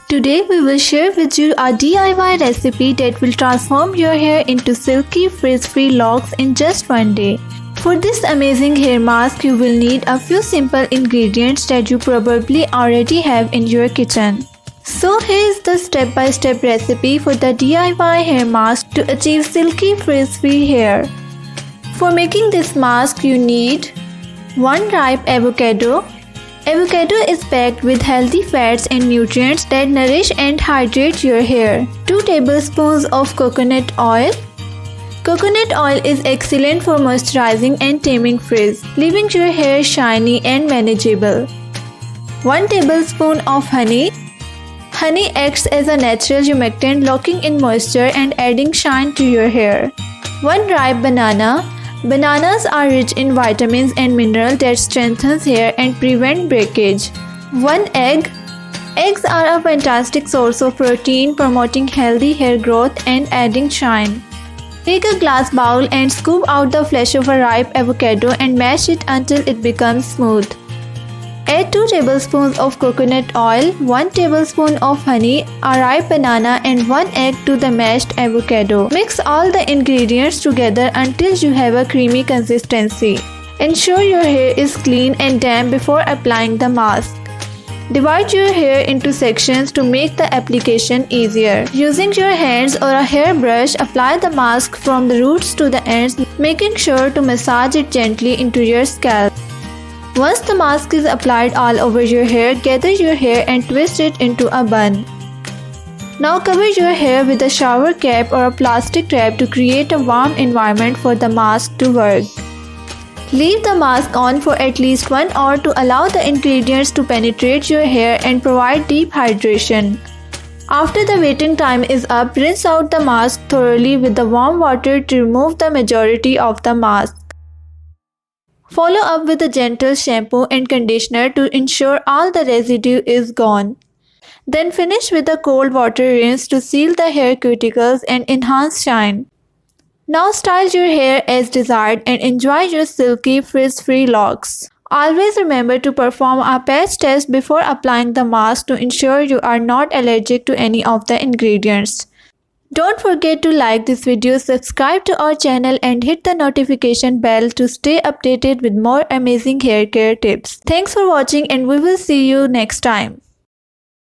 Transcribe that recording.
Today we will share with you a DIY recipe that will transform your hair into silky frizz-free locks in just one day. For this amazing hair mask, you will need a few simple ingredients that you probably already have in your kitchen. So here is the step-by-step recipe for the DIY hair mask to achieve silky frizz-free hair. For making this mask, you need 1 ripe avocado. Avocado is packed with healthy fats and nutrients that nourish and hydrate your hair. 2 tablespoons of coconut oil. Coconut oil is excellent for moisturizing and taming frizz, leaving your hair shiny and manageable. 1 tablespoon of honey. Honey acts as a natural humectant, locking in moisture and adding shine to your hair. 1 ripe banana. Bananas are rich in vitamins and minerals that strengthens hair and prevent breakage. 1 egg. Eggs are a fantastic source of protein, promoting healthy hair growth and adding shine. Take a glass bowl and scoop out the flesh of a ripe avocado and mash it until it becomes smooth. Add 2 tablespoons of coconut oil, 1 tablespoon of honey, a ripe banana and 1 egg to the mashed avocado. Mix all the ingredients together until you have a creamy consistency. Ensure your hair is clean and damp before applying the mask. Divide your hair into sections to make the application easier. Using your hands or a hairbrush, apply the mask from the roots to the ends, making sure to massage it gently into your scalp. Once the mask is applied all over your hair, gather your hair and twist it into a bun. Now cover your hair with a shower cap or a plastic wrap to create a warm environment for the mask to work. Leave the mask on for at least 1 hour to allow the ingredients to penetrate your hair and provide deep hydration. After the waiting time is up, rinse out the mask thoroughly with the warm water to remove the majority of the mask. Follow up with a gentle shampoo and conditioner to ensure all the residue is gone. Then finish with a cold water rinse to seal the hair cuticles and enhance shine. Now style your hair as desired and enjoy your silky frizz-free locks. Always remember to perform a patch test before applying the mask to ensure you are not allergic to any of the ingredients. Don't forget to like this video, subscribe to our channel and hit the notification bell to stay updated with more amazing hair care tips. Thanks for watching and we will see you next time.